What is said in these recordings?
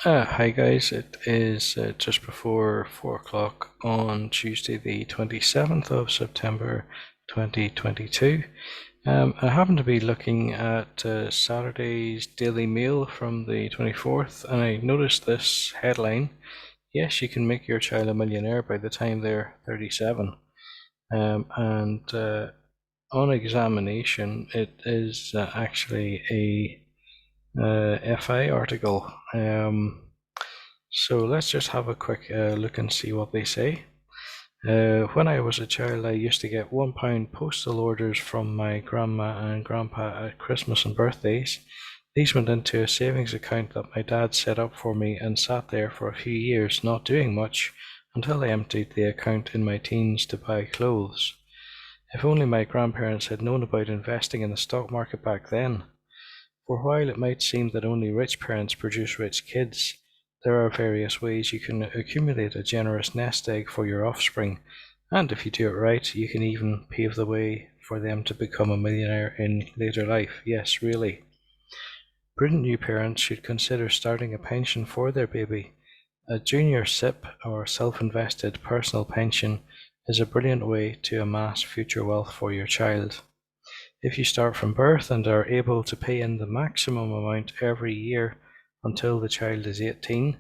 Hi guys, it is just before 4 o'clock on Tuesday, the 27th of September 2022. I happen to be looking at Saturday's Daily Mail from the 24th, and I noticed this headline: Yes, you can make your child a millionaire by the time they're 37. And On examination, it is actually a FI article. So let's just have a quick look and see what they say. When I was a child, I used to get £1 postal orders from my grandma and grandpa at Christmas and birthdays. These went into a savings account that my dad set up for me and sat there for a few years, not doing much, until I emptied the account in my teens to buy clothes. If only my grandparents had known about investing in the stock market back then. For while it might seem that only rich parents produce rich kids, there are various ways you can accumulate a generous nest egg for your offspring, and if you do it right, you can even pave the way for them to become a millionaire in later life. Yes, really. Prudent new parents should consider starting a pension for their baby. A junior SIP, or self-invested personal pension, is a brilliant way to amass future wealth for your child. If you start from birth and are able to pay in the maximum amount every year until the child is 18,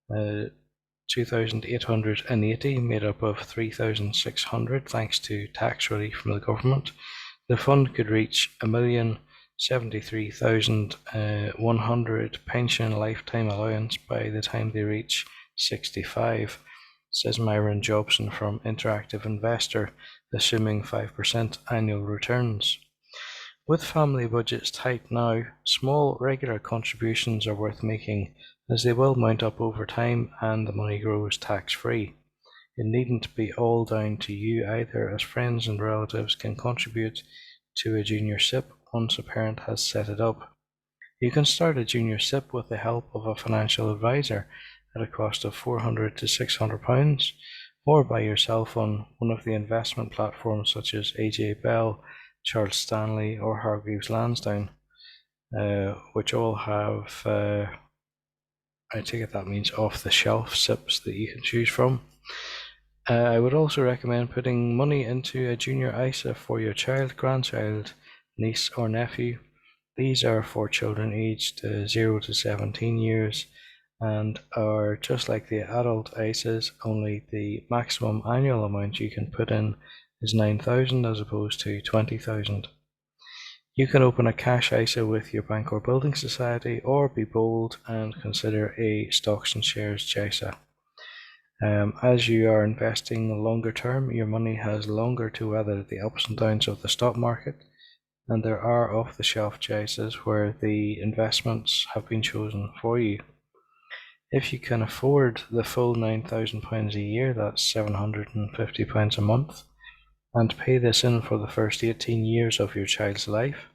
2,880 made up of 3,600 thanks to tax relief from the government, the fund could reach 1,073,100 pension lifetime allowance by the time they reach 65, says Myron Jobson from Interactive Investor, assuming 5% annual returns. With family budgets tight now, small regular contributions are worth making, as they will mount up over time and the money grows tax-free. It needn't be all down to you either, as friends and relatives can contribute to a junior SIP once a parent has set it up. You can start a junior SIP with the help of a financial advisor at a cost of £400 to £600, or by yourself on one of the investment platforms such as AJ Bell, Charles Stanley, or Hargreaves Lansdown, which all have, I take it that means off-the-shelf SIPs that you can choose from. I would also recommend putting money into a junior ISA for your child, grandchild, niece, or nephew. These are for children aged 0 to 17 years and are just like the adult ISAs, only the maximum annual amount you can put in is 9,000 as opposed to 20,000. You can open a cash ISA with your bank or building society, or be bold and consider a stocks and shares JISA. As you are investing longer term, your money has longer to weather the ups and downs of the stock market, and there are off-the-shelf JISAs where the investments have been chosen for you. If you can afford the full £9,000 a year, that's £750 a month, and pay this in for the first 18 years of your child's life,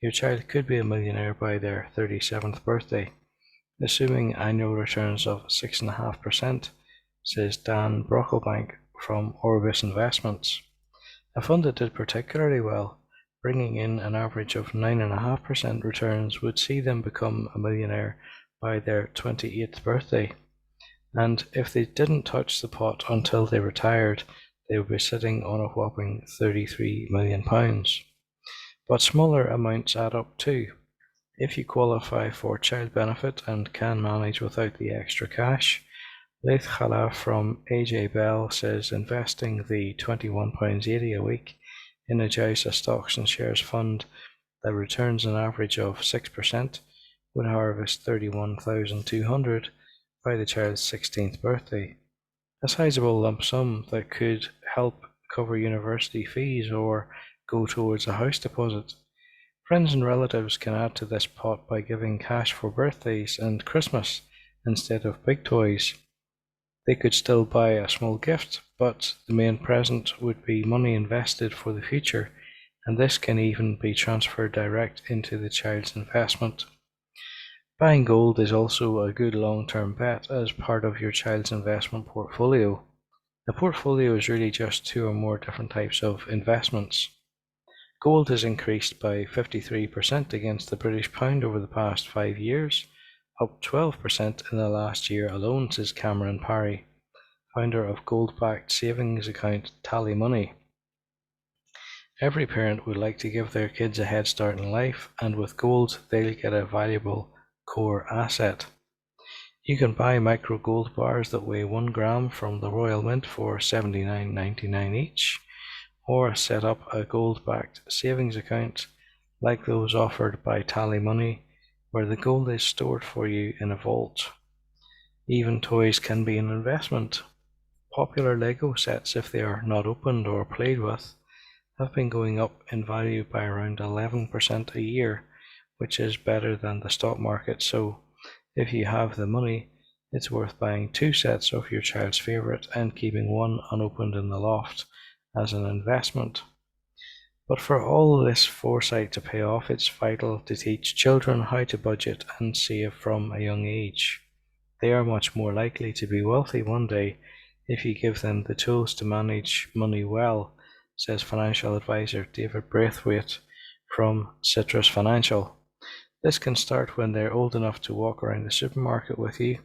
your child could be a millionaire by their 37th birthday, assuming annual returns of 6.5%, says Dan Brocklebank from Orbis Investments. A fund that did particularly well, bringing in an average of 9.5% returns, would see them become a millionaire by their 28th birthday. And if they didn't touch the pot until they retired, they would be sitting on a whopping £33 million. But smaller amounts add up too. If you qualify for child benefit and can manage without the extra cash, Laith Khala from AJ Bell says investing the £21.80 a week in a JISA stocks and shares fund that returns an average of 6% would harvest 31,200 by the child's 16th birthday. A sizable lump sum that could help cover university fees or go towards a house deposit. Friends and relatives can add to this pot by giving cash for birthdays and Christmas instead of big toys. They could still buy a small gift, but the main present would be money invested for the future, and this can even be transferred direct into the child's investment. Buying gold is also a good long-term bet as part of your child's investment portfolio. A portfolio is really just two or more different types of investments. Gold has increased by 53% against the British pound over the past 5 years, up 12% in the last year alone, says Cameron Parry, founder of gold-backed savings account Tally Money. Every parent would like to give their kids a head start in life, and with gold, they'll get a valuable core asset. You can buy micro gold bars that weigh 1 gram from the Royal Mint for $79.99 each, or set up a gold-backed savings account like those offered by Tally Money, where the gold is stored for you in a vault. Even toys can be an investment. Popular Lego sets, if they are not opened or played with, have been going up in value by around 11% a year, which is better than the stock market. So if you have the money, it's worth buying 2 sets of your child's favourite and keeping one unopened in the loft as an investment. But for all this foresight to pay off, it's vital to teach children how to budget and save from a young age. They are much more likely to be wealthy one day if you give them the tools to manage money well, says financial advisor David Braithwaite from Citrus Financial. This can start when they're old enough to walk around the supermarket with you,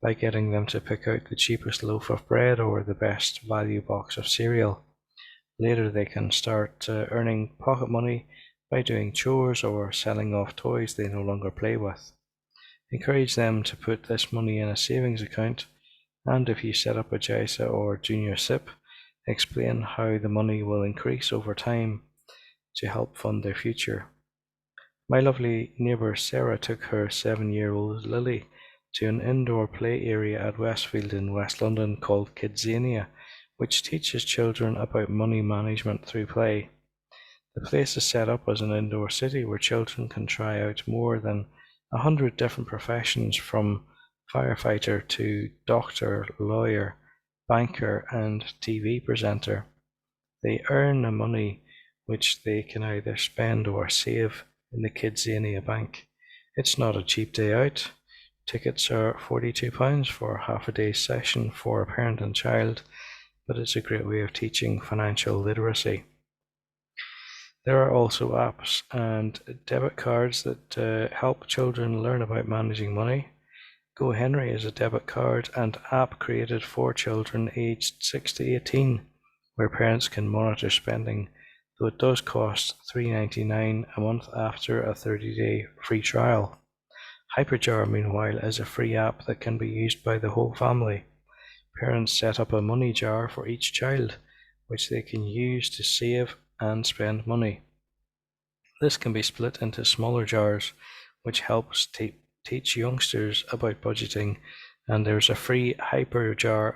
by getting them to pick out the cheapest loaf of bread or the best value box of cereal. Later they can start earning pocket money by doing chores or selling off toys they no longer play with. Encourage them to put this money in a savings account, and if you set up a JISA or junior SIP, explain how the money will increase over time to help fund their future. My lovely neighbour Sarah took her 7-year-old Lily to an indoor play area at Westfield in West London called Kidzania, which teaches children about money management through play. The place is set up as an indoor city where children can try out more than 100 different professions, from firefighter to doctor, lawyer, banker, and TV presenter. They earn the money which they can either spend or save in the Kidzania Bank. It's not a cheap day out. Tickets are £42 for half a day session for a parent and child, but it's a great way of teaching financial literacy. There are also apps and debit cards that help children learn about managing money. Go Henry is a debit card and app created for children aged 6 to 18, where parents can monitor spending, though it does cost $3.99 a month after a 30-day free trial. Hyperjar, meanwhile, is a free app that can be used by the whole family. Parents set up a money jar for each child, which they can use to save and spend money. This can be split into smaller jars, which helps teach youngsters about budgeting, and there's a free Hyperjar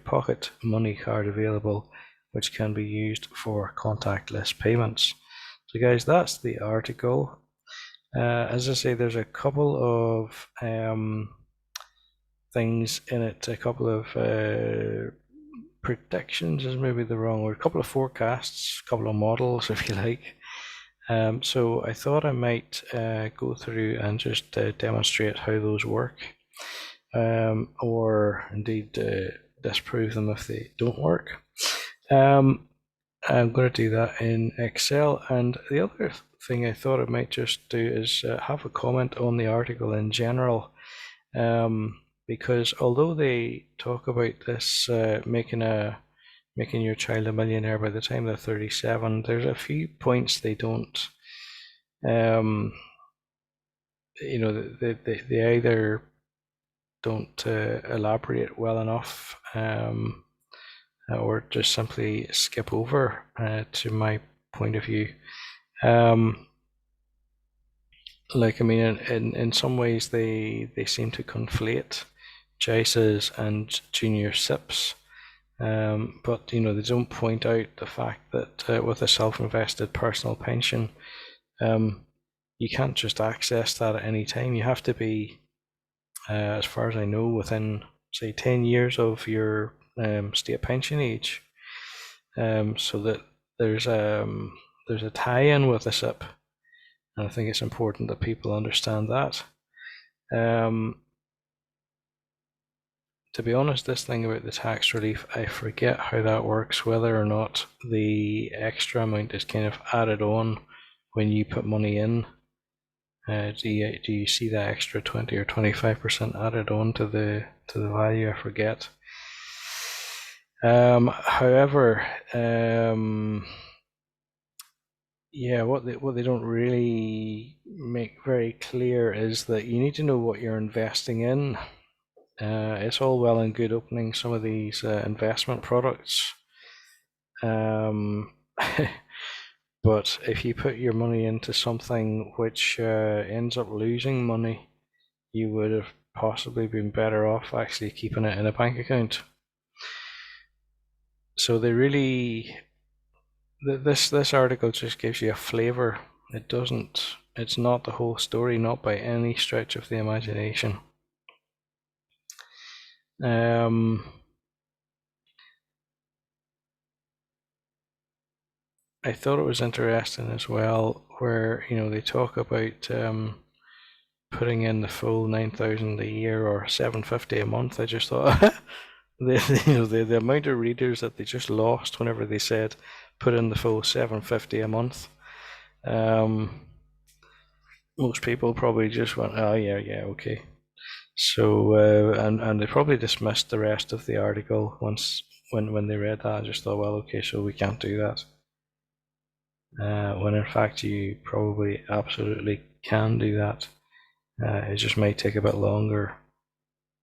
pocket money card available, which can be used for contactless payments. So guys, that's the article. As I say, there's a couple of things in it, a couple of predictions is maybe the wrong word, a couple of forecasts, a couple of models, if you like. So I thought I might go through and just demonstrate how those work, or indeed disprove them if they don't work. I'm going to do that in Excel, and the other thing I thought I might just do is have a comment on the article in general, because although they talk about this making your child a millionaire by the time they're 37, there's a few points they don't, they either don't elaborate well enough, or just simply skip over, to my point of view. In some ways they seem to conflate JISAs and junior SIPs. But they don't point out the fact that with a self-invested personal pension, you can't just access that at any time. You have to be, as far as I know, within say 10 years of your state pension age, so that there's a tie-in with a SIP, and I think it's important that people understand that. To be honest, this thing about the tax relief, I forget how that works, whether or not the extra amount is kind of added on when you put money in. Do you see that extra 20 or 25% added on to the value? I forget. However, yeah, what they don't really make very clear is that you need to know what you're investing in. It's all well and good opening some of these investment products, um, but if you put your money into something which ends up losing money, you would have possibly been better off actually keeping it in a bank account. So they really, this article just gives you a flavor. It doesn't. It's not the whole story, not by any stretch of the imagination. Um, I thought it was interesting as well, where they talk about putting in the full 9,000 a year or 750 a month. I just thought the amount of readers that they just lost whenever they said put in the full 750 a month. Most people probably just went, oh yeah, yeah, okay. So and they probably dismissed the rest of the article once when they read that. I just thought, well, okay, so we can't do that. When in fact you probably absolutely can do that. It just might take a bit longer,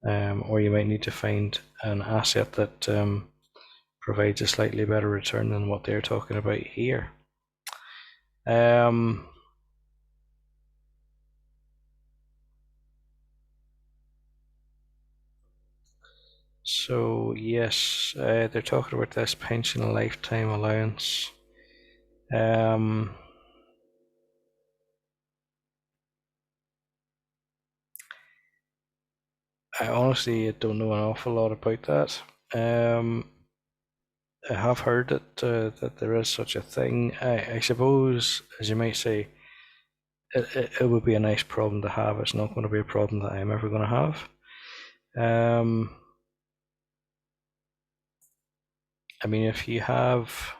or you might need to find an asset that provides a slightly better return than what they're talking about here. Um, so yes, they're talking about this pension lifetime allowance. Um, I honestly don't know an awful lot about that. I have heard that there is such a thing. I suppose, as you might say, it would be a nice problem to have. It's not going to be a problem that I'm ever going to have. Um, I mean, if you have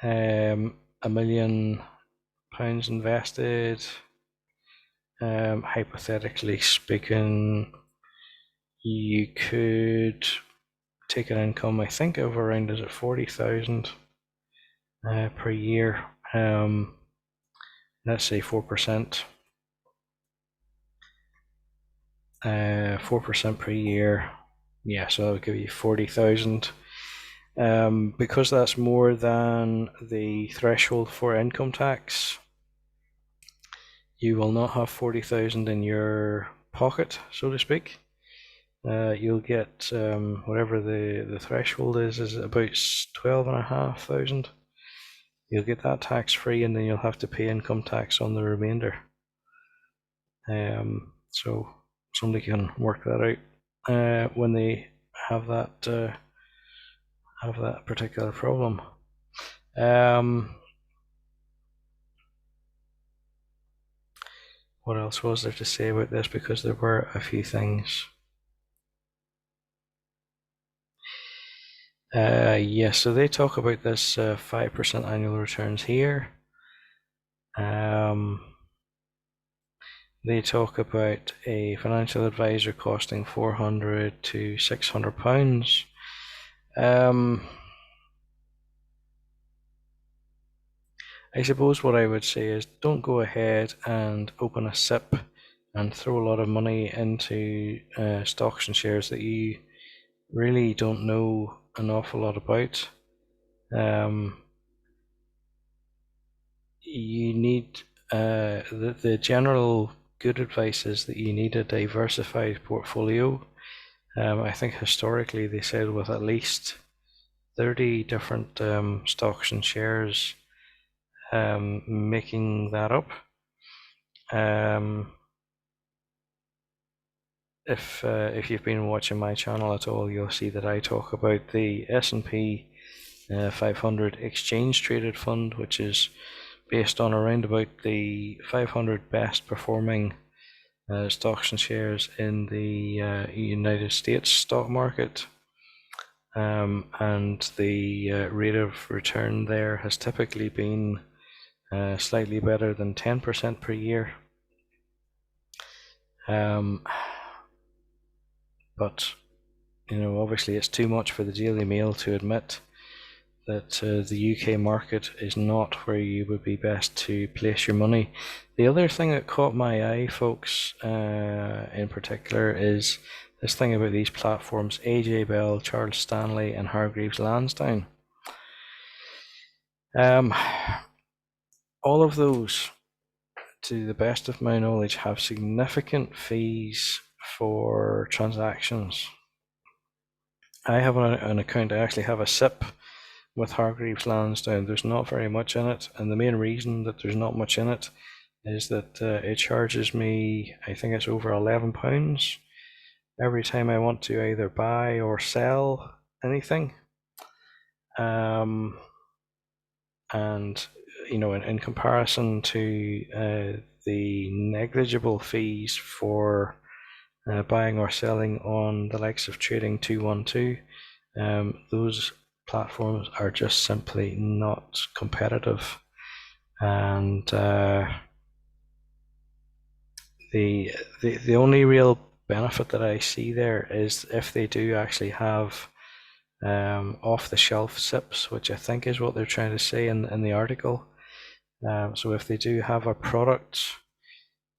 £1 million invested, hypothetically speaking, you could take an income, I think, of around, is it 40,000 per year? Let's say 4%. 4% per year. Yeah, so that would give you 40,000. Because that's more than the threshold for income tax, you will not have 40,000 in your pocket, so to speak. You'll get whatever the threshold is about 12,500. You'll get that tax free, and then you'll have to pay income tax on the remainder. So somebody can work that out when they have that particular problem. What else was there to say about this? Because there were a few things. Yes, so they talk about this 5% annual returns here. They talk about a financial advisor costing £400 to £600. I suppose what I would say is don't go ahead and open a SIP and throw a lot of money into stocks and shares that you really don't know an awful lot about. You need the general good advice is that you need a diversified portfolio. I think historically they said with at least 30 different stocks and shares, making that up. If you've been watching my channel at all, you'll see that I talk about the S&P 500 exchange traded fund, which is based on around about the 500 best performing stocks and shares in the United States stock market. And the rate of return there has typically been slightly better than 10% per year. But obviously it's too much for the Daily Mail to admit that the UK market is not where you would be best to place your money. The other thing that caught my eye, folks, in particular, is this thing about these platforms, AJ Bell, Charles Stanley, and Hargreaves Lansdown. All of those, to the best of my knowledge, have significant fees for transactions. I have an account, I actually have a SIP with Hargreaves Lansdown. There's not very much in it, and the main reason that there's not much in it is that it charges me, I think it's over £11 every time I want to either buy or sell anything. And in comparison to the negligible fees for buying or selling on the likes of Trading 212, those platforms are just simply not competitive. And the only real benefit that I see there is if they do actually have off-the-shelf SIPs, which I think is what they're trying to say in the article. So if they do have a product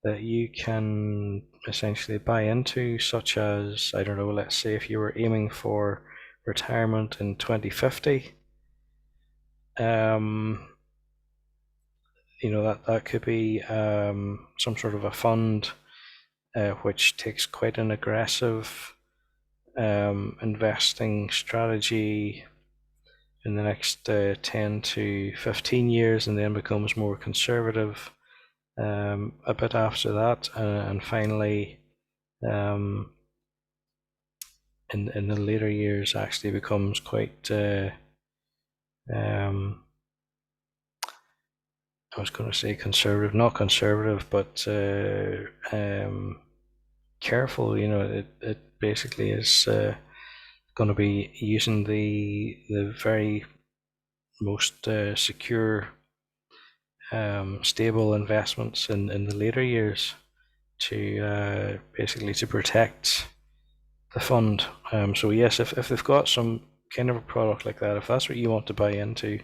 that you can essentially buy into, such as, I don't know, let's say if you were aiming for retirement in 2050, that could be some sort of a fund which takes quite an aggressive investing strategy in the next 10 to 15 years, and then becomes more conservative a bit after that, and finally in the later years actually becomes quite I was going to say conservative, not conservative, but careful. It basically is going to be using the very most secure, stable investments in the later years to basically to protect the fund. So yes, if they've got some kind of a product like that, if that's what you want to buy into,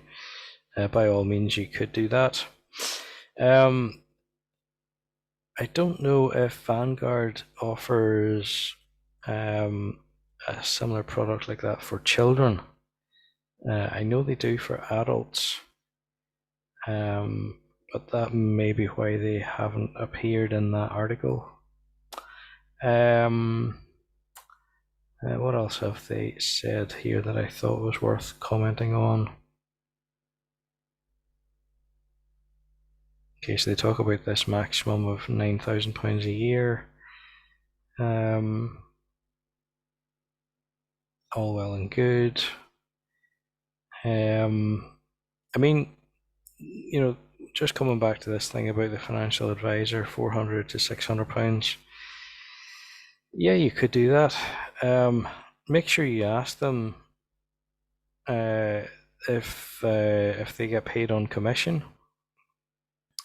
by all means you could do that. I don't know if Vanguard offers a similar product like that for children. I know they do for adults, but that may be why they haven't appeared in that article. What else have they said here that I thought was worth commenting on? Okay, so they talk about this maximum of £9,000 a year. All well and good. I mean, just coming back to this thing about the financial advisor, £400 to £600. Yeah, you could do that. Make sure you ask them if they get paid on commission.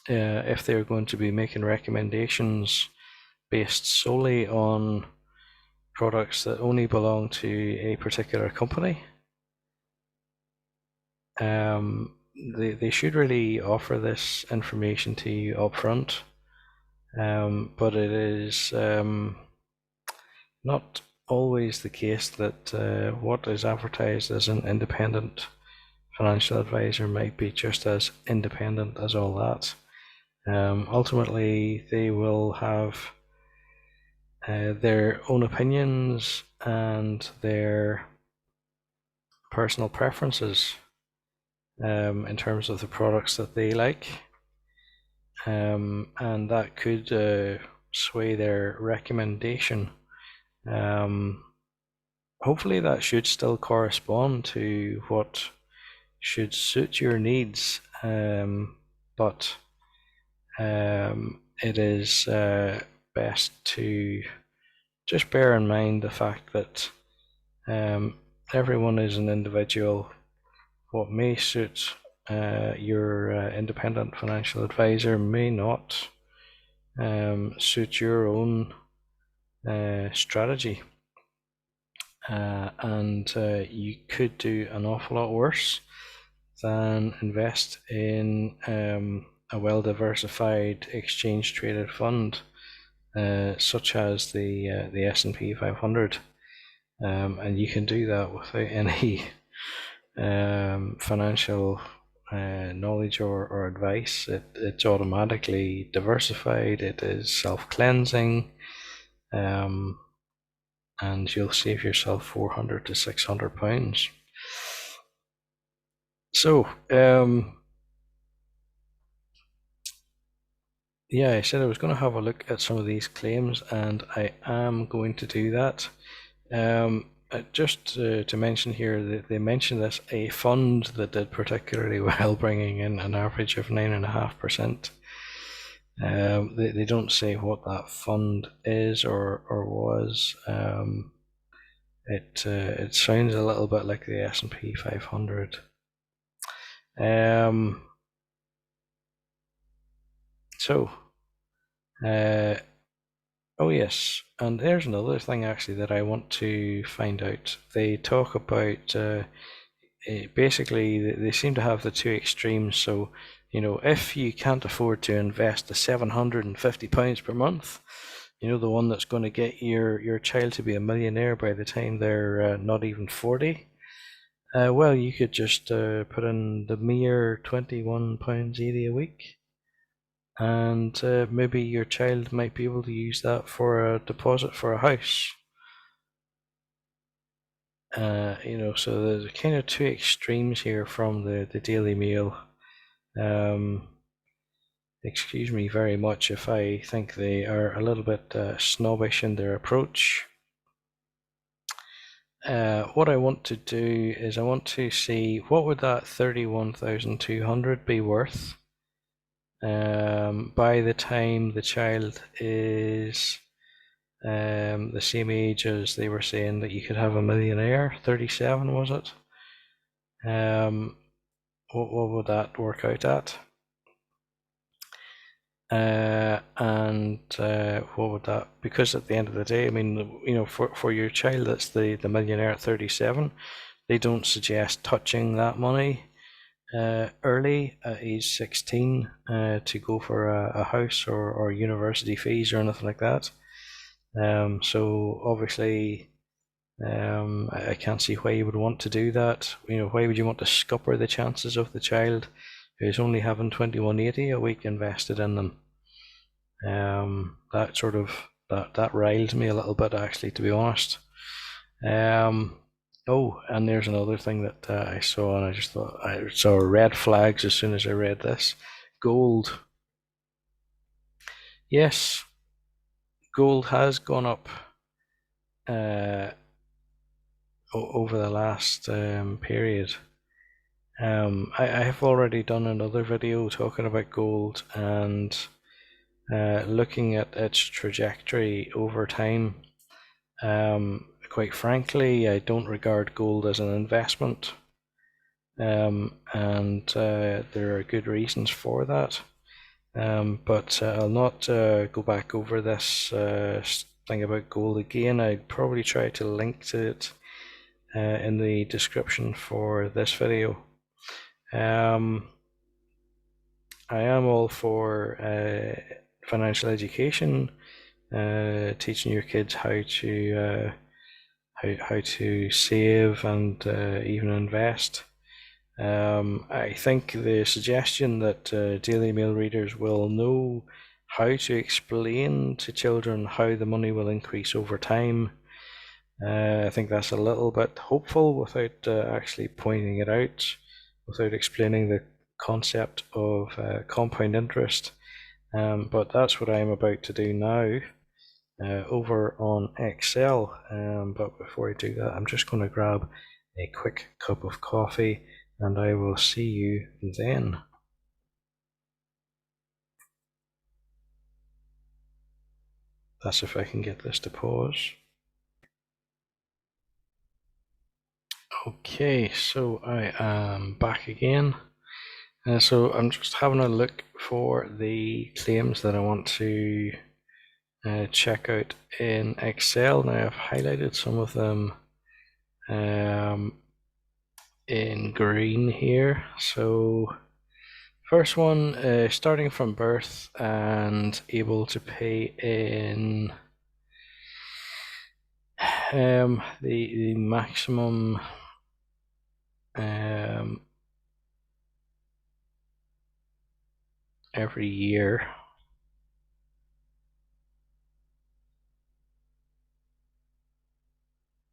If they're going to be making recommendations based solely on products that only belong to a particular company. They should really offer this information to you up front, but it is not always the case that what is advertised as an independent financial advisor might be just as independent as all that. Ultimately, they will have their own opinions and their personal preferences in terms of the products that they like, and that could sway their recommendation. Hopefully that should still correspond to what should suit your needs, but it is best to just bear in mind the fact that everyone is an individual. What may suit your independent financial advisor may not suit your own strategy. And you could do an awful lot worse than invest in a well-diversified exchange-traded fund, such as the S&P 500. And you can do that without any financial knowledge or advice. It's automatically diversified, it is self-cleansing, and you'll save yourself £400 to £600. So, yeah, I said I was going to have a look at some of these claims, and I am going to do that. Just to mention here that they mentioned this a fund that did particularly well, bringing in an average of 9.5%. They don't say what that fund is or was. It sounds a little bit like the S&P 500. So, oh yes, and there's another thing actually that I want to find out. They talk about basically they seem to have the two extremes. So, if you can't afford to invest the £750 per month, the one that's going to get your child to be a millionaire by the time they're not even 40. Well, you could just put in the mere £21.80 a week, and maybe your child might be able to use that for a deposit for a house. So there's kind of two extremes here from the Daily Mail. Excuse me very much if I think they are a little bit snobbish in their approach. What I want to do is I want to see what would that 31,200 be worth by the time the child is the same age as they were saying that you could have a millionaire. 37 was it? What would that work out at? And what would that, because at the end of the day, I mean, for your child that's the millionaire at 37, they don't suggest touching that money early at age 16 to go for a house or university fees or anything like that. So obviously, I can't see why you would want to do that. Why would you want to scupper the chances of the child who's only having 21.80 a week invested in them? That sort of that riles me a little bit, actually, to be honest. Oh, and there's another thing that I saw, and I just thought I saw red flags as soon as I read this. Gold. Yes, gold has gone up over the last period. I have already done another video talking about gold and looking at its trajectory over time. Quite frankly, I don't regard gold as an investment, and there are good reasons for that. But I'll not go back over this thing about gold again. I'd probably try to link to it in the description for this video. I am all for financial education, teaching your kids how to save and even invest. I think the suggestion that Daily Mail readers will know how to explain to children how the money will increase over time, I think that's a little bit hopeful without actually pointing it out, without explaining the concept of compound interest. But that's what I'm about to do now over on Excel. But before I do that, I'm just going to grab a quick cup of coffee, and I will see you then. That's if I can get this to pause. Okay, so I am back again, So I'm just having a look for the claims that I want to check out in Excel. Now I've highlighted some of them in green here. So first one, starting from birth and able to pay in the maximum every year.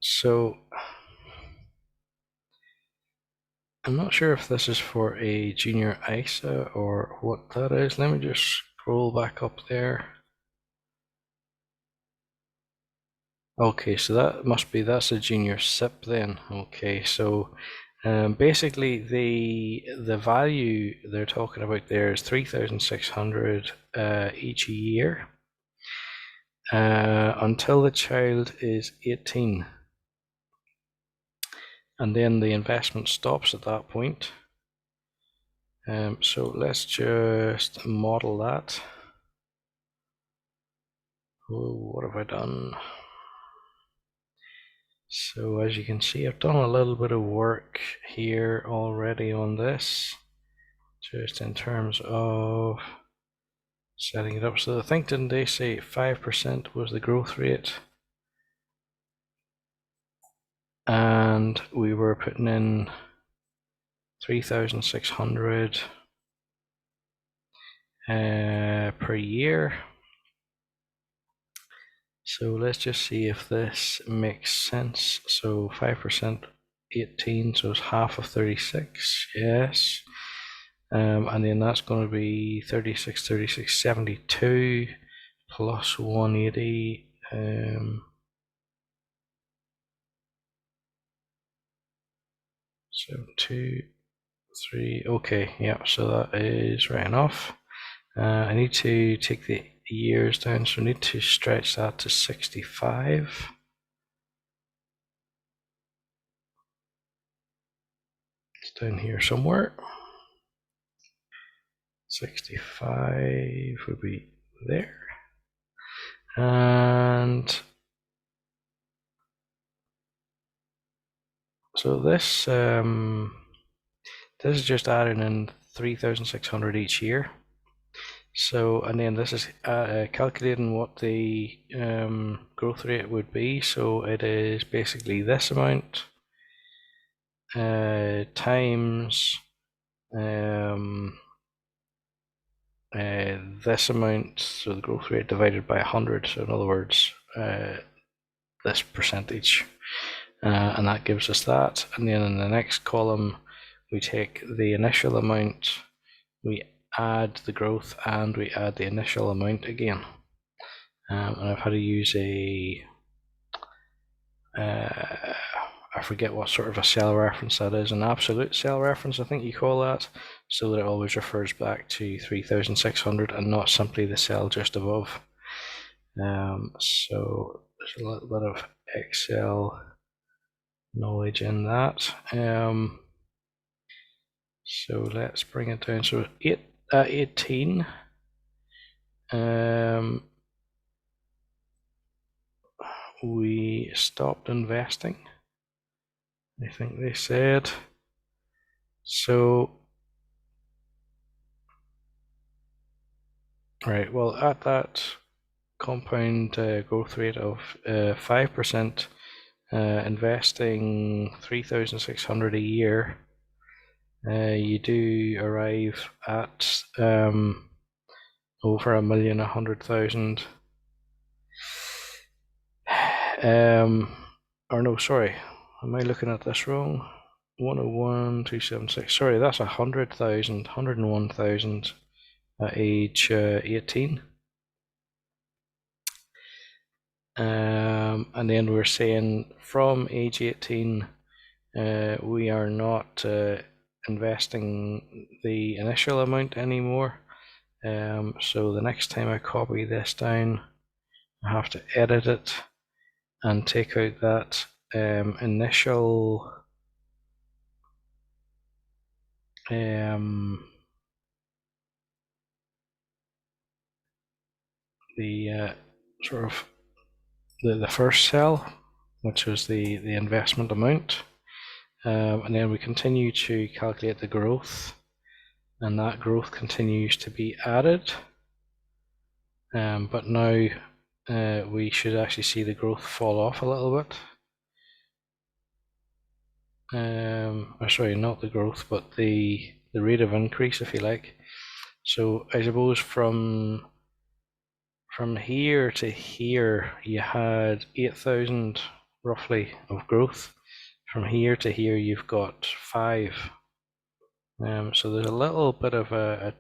So I'm not sure if this is for a junior ISA or what that is. Let me just scroll back up there. Okay, so that's a junior SIP then. Okay, so basically the value they're talking about there is 3,600 each year until the child is 18, and then the investment stops at that point. So let's just model that. Oh, what have I done? So as you can see, I've done a little bit of work here already on this, just in terms of setting it up. So I think, didn't they say 5% was the growth rate? And we were putting in 3,600 per year. So let's just see if this makes sense. So 5%, 18, so it's half of 36, yes. And then that's going to be 36, 36, 72 plus 180. So 2, 3, okay, yeah, so that is right enough. I need to take the years down, so I need to stretch that to 65. It's down here somewhere. 65 would be there. And so this is just adding in 3,600 each year. So, and then this is calculating what the growth rate would be. So it is basically this amount times this amount, so the growth rate divided by 100. So in other words, this percentage, and that gives us that. And then in the next column, we take the initial amount, we add the growth, and we add the initial amount again. And I've had to use I forget what sort of a cell reference that is, an absolute cell reference, I think you call that, so that it always refers back to 3,600 and not simply the cell just above. So there's a little bit of Excel knowledge in that. So let's bring it down. So 18. We stopped investing, I think they said. So, right, well, at that compound growth rate of 5%, investing 3,600 a year, you do arrive at over 1,100,000. Or no, sorry, am I looking at this wrong? 101,276. Sorry, that's 100,000, 101,000 at age 18. And then we're saying from age 18, we are not investing the initial amount anymore. So the next time I copy this down, I have to edit it and take out that initial the sort of the first cell, which was the investment amount, and then we continue to calculate the growth, and that growth continues to be added. But now we should actually see the growth fall off a little bit. Or sorry, not the growth, but the rate of increase, if you like. So I suppose from here to here, you had 8,000 roughly of growth. From here to here, you've got 5. So there's a little bit of a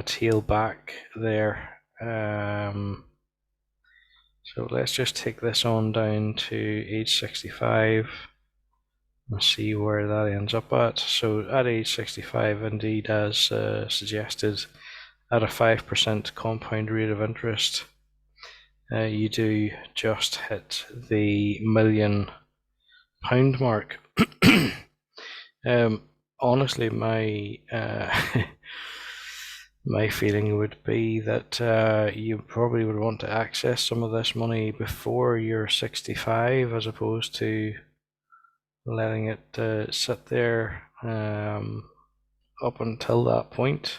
tail back there. So let's just take this on down to age 65 and see where that ends up at. So at age 65, indeed, as suggested, at a 5% compound rate of interest, you do just hit the £1,000,000 mark. Honestly, my my feeling would be that you probably would want to access some of this money before you're 65, as opposed to letting it sit there up until that point.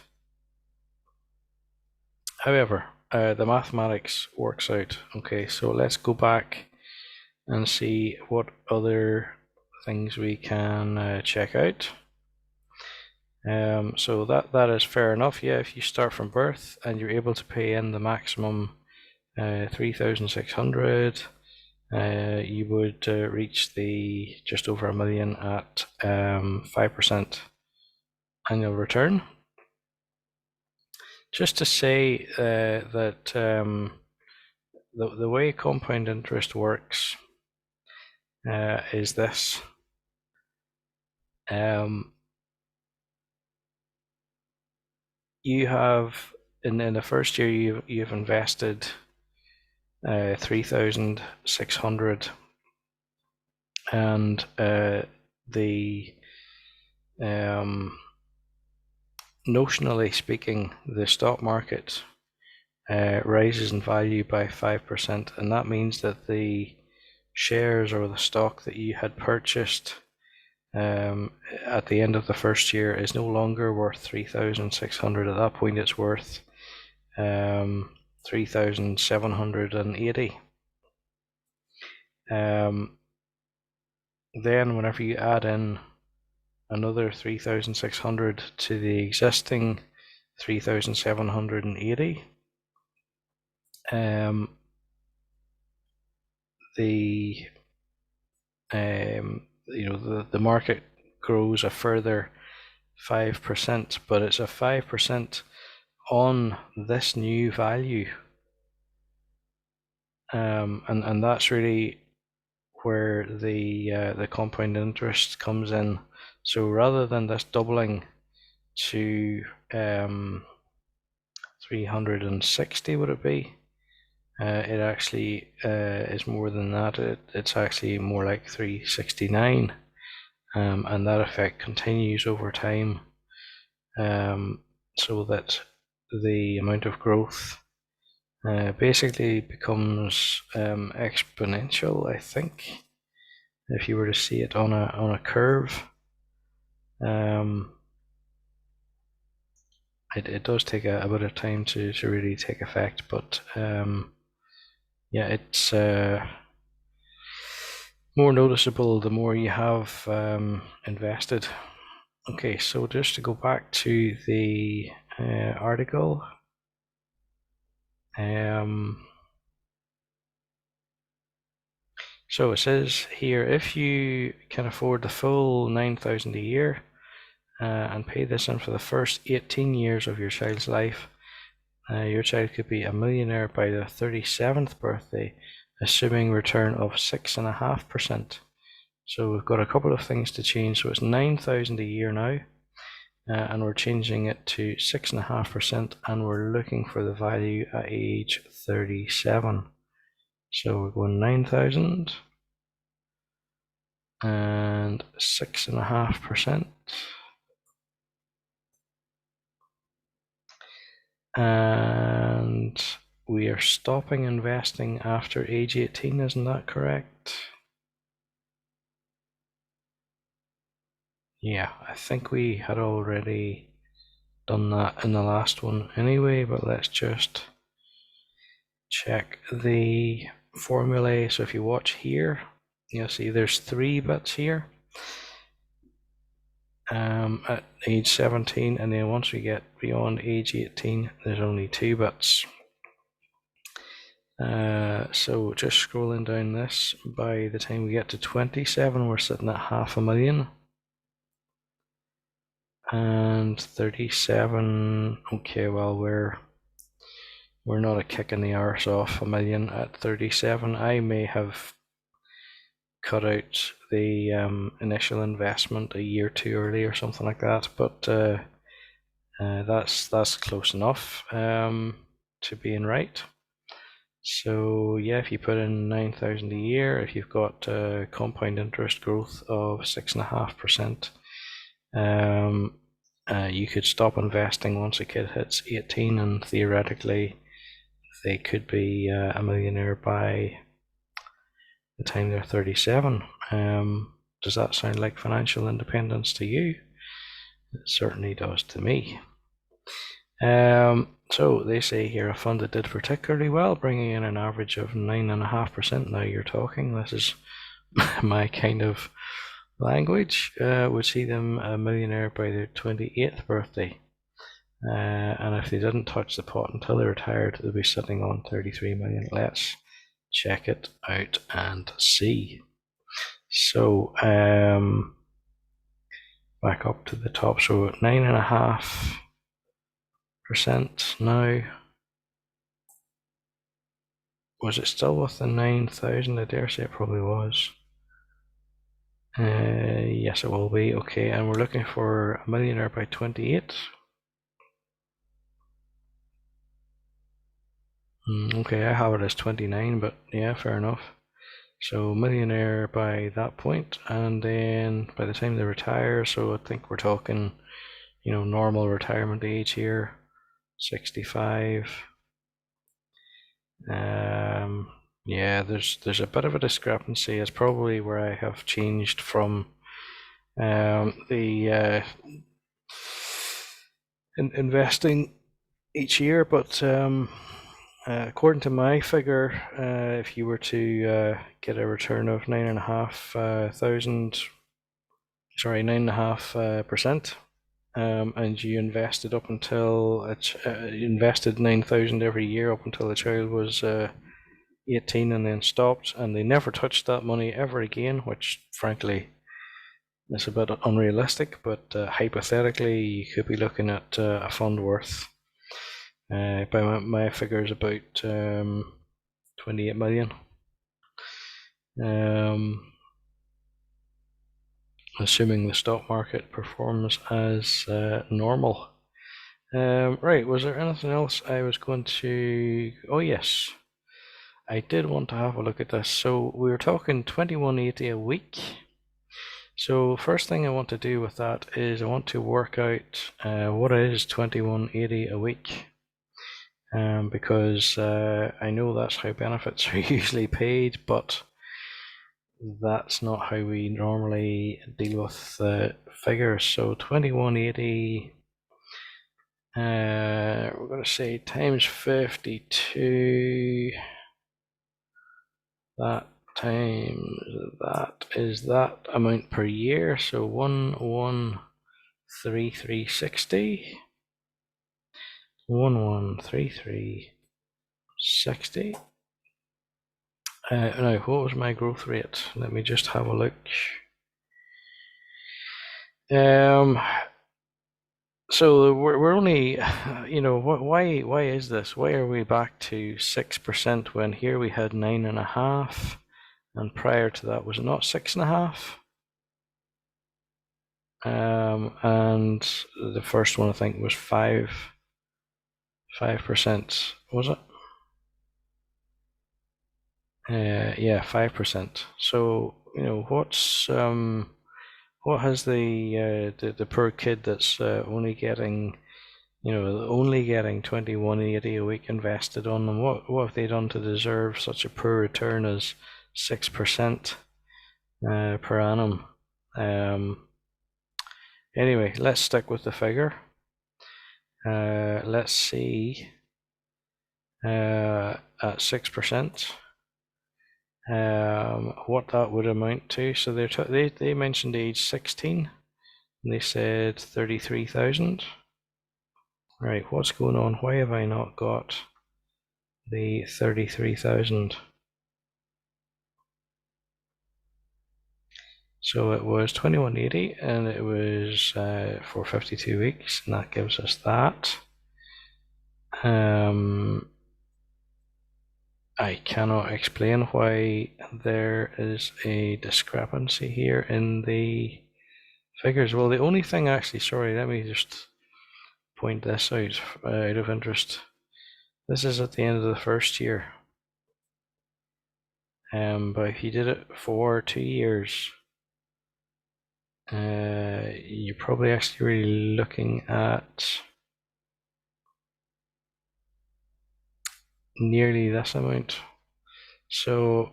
However, the mathematics works out. Okay, so let's go back and see what other things we can check out. So that is fair enough. Yeah, if you start from birth and you're able to pay in the maximum 3,600, you would reach the just over £1 million at 5% annual return. Just to say that the way compound interest works is this. You have in the first year you've invested 3,600, and the notionally speaking, the stock market rises in value by 5%, and that means that the shares or the stock that you had purchased at the end of the first year is no longer worth 3,600. At that point, it's worth 3,780. Then, whenever you add in another 3,600 to the existing 3,780, the market grows a further 5%, but it's a 5% on this new value, and that's really where the compound interest comes in. So rather than this doubling to 360, would it be? It actually is more than that. It's actually more like 369, and that effect continues over time, so that the amount of growth basically becomes exponential, I think, if you were to see it on a curve. It does take a bit of time to really take effect, but yeah, it's more noticeable the more you have invested. Okay, so just to go back to the article, so it says here, if you can afford the full 9,000 a year and pay this in for the first 18 years of your child's life, your child could be a millionaire by their 37th birthday, assuming return of 6.5%. So we've got a couple of things to change. So it's 9,000 a year now, and we're changing it to 6.5%, and we're looking for the value at age 37. So we're going 9,000 and 6.5%. And we are stopping investing after age 18, isn't that correct? Yeah, I think we had already done that in the last one anyway, but let's just check the formulae. So if you watch here, you'll see there's 3 bits here at age 17, and then once we get beyond age 18, there's only 2 bits. So just scrolling down this, by the time we get to 27, we're sitting at 500,000. And 37, okay, well, we're not a kick in the arse off a million at 37. I may have cut out the initial investment a year too early or something like that, but that's close enough to being right. So yeah, if you put in 9,000 a year, if you've got compound interest growth of 6.5%, you could stop investing once a kid hits 18, and theoretically they could be a millionaire by the time they're 37. Does that sound like financial independence to you? It certainly does to me. So they say here a fund that did particularly well, bringing in an average of 9.5%. Now you're talking. This is my kind of language. Would see them a millionaire by their 28th birthday. And if they didn't touch the pot until they retired, they'd be sitting on 33 million. Let's check it out and see. So back up to the top. So 9.5% now. Was it still within 9,000? I dare say it probably was. Yes, it will be. Okay, and we're looking for a millionaire by 28. Okay, I have it as 29, but yeah, fair enough. So millionaire by that point, and then by the time they retire, so I think we're talking, normal retirement age here, 65. Yeah, there's a bit of a discrepancy. It's probably where I have changed from the investing each year, but according to my figure, if you were to get a return of 9.5%, and you invested up until you invested 9,000 every year up until the child was 18 and then stopped, and they never touched that money ever again, which frankly is a bit unrealistic, but hypothetically you could be looking at a fund worth, by my figures, about 28 million. Assuming the stock market performs as normal. Right, was there anything else I was going to... Oh yes, I did want to have a look at this. So we were talking 2180 a week. So first thing I want to do with that is I want to work out what is 2180 a week. Because I know that's how benefits are usually paid, but that's not how we normally deal with figures. So 2180, we're going to say times 52, that times that is that amount per year, so 113360. 113360. Now, what was my growth rate? Let me just have a look. So we're only, why is this? Why are we back to 6% when here we had 9.5, and prior to that was it not 6.5? And the first one I think was 5%, was it? Yeah, 5%. So what has the poor kid that's only getting only getting 21.80 a week invested on them. What have they done to deserve such a poor return as 6% per annum? Anyway, let's stick with the figure. Let's see. At 6%, what that would amount to. So they mentioned age 16, and they said 33,000. Right, what's going on? Why have I not got the 33,000? So it was 21.80, and it was for 52 weeks, and that gives us that. I cannot explain why there is a discrepancy here in the figures. Well, the only thing actually, sorry, let me just point this out of interest. This is at the end of the first year. But if you did it for 2 years, you're probably actually really looking at nearly this amount. So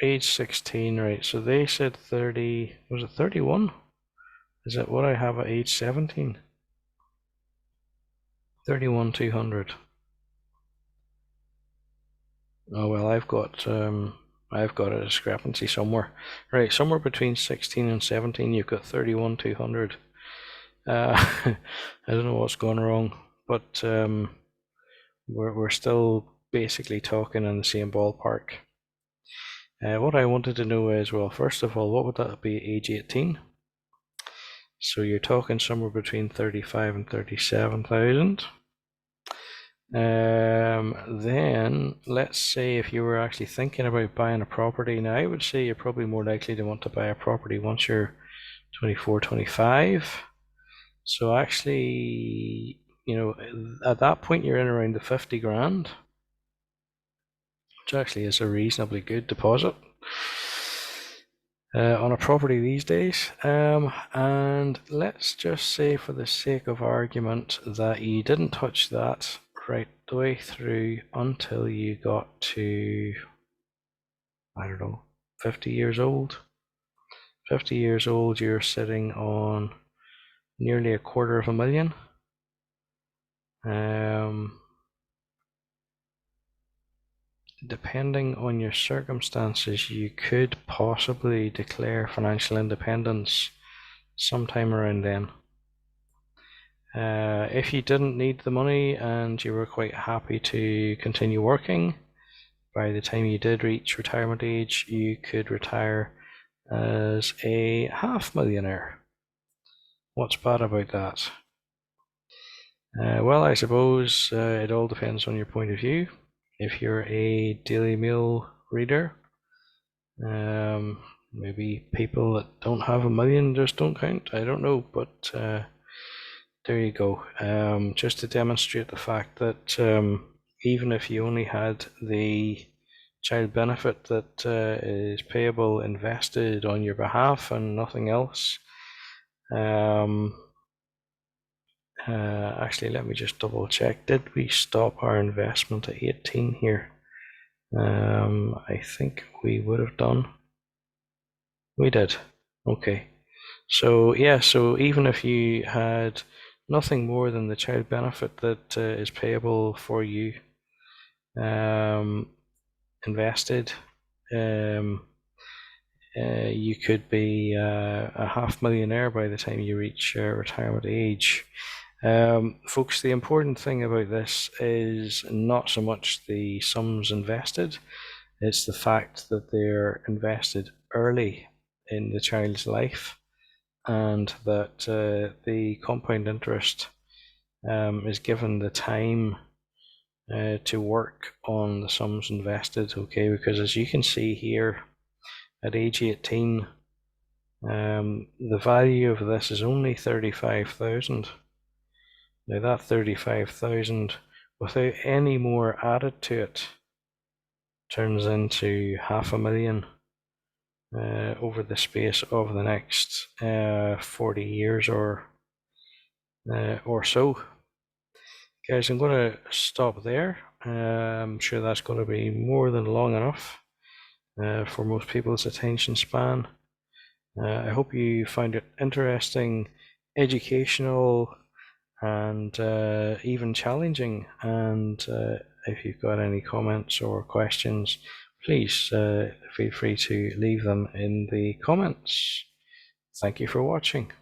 age 16, right? So they said 30, was it 31? Is that what I have at age 17? 31,200. Oh well, I've got a discrepancy somewhere. Right, somewhere between 16 and 17, you've got 31,200. I don't know what's gone wrong, but we're still basically talking in the same ballpark. What I wanted to know is, well, first of all, what would that be at age 18? So you're talking somewhere between 35 and 37,000. Then let's say if you were actually thinking about buying a property, now I would say you're probably more likely to want to buy a property once you're 24, 25. So actually, at that point you're in around the 50 grand, which actually is a reasonably good deposit on a property these days. And let's just say, for the sake of argument, that you didn't touch that right the way through until you got to, I don't know, 50 years old. 50 years old, you're sitting on nearly $250,000. Depending on your circumstances, you could possibly declare financial independence sometime around then. If you didn't need the money and you were quite happy to continue working, by the time you did reach retirement age, you could retire as a half millionaire. What's bad about that? Well, I suppose it all depends on your point of view. If you're a Daily Mail reader, maybe people that don't have a million just don't count. I don't know, but there you go. Just to demonstrate the fact that even if you only had the child benefit that is payable invested on your behalf and nothing else. Actually, let me just double check. Did we stop our investment at 18 here? I think we would have done. We did. Okay. So yeah, so even if you had nothing more than the child benefit that is payable for you invested, you could be a half millionaire by the time you reach retirement age. Folks, the important thing about this is not so much the sums invested, it's the fact that they're invested early in the child's life, and that the compound interest is given the time to work on the sums invested, okay? Because as you can see here, at age 18, the value of this is only 35,000. Now that 35,000, without any more added to it, turns into $500,000 over the space of the next 40 years or so. Guys, I'm going to stop there. I'm sure that's going to be more than long enough for most people's attention span. I hope you find it interesting, educational, and even challenging. And if you've got any comments or questions, please feel free to leave them in the comments. Thank you for watching.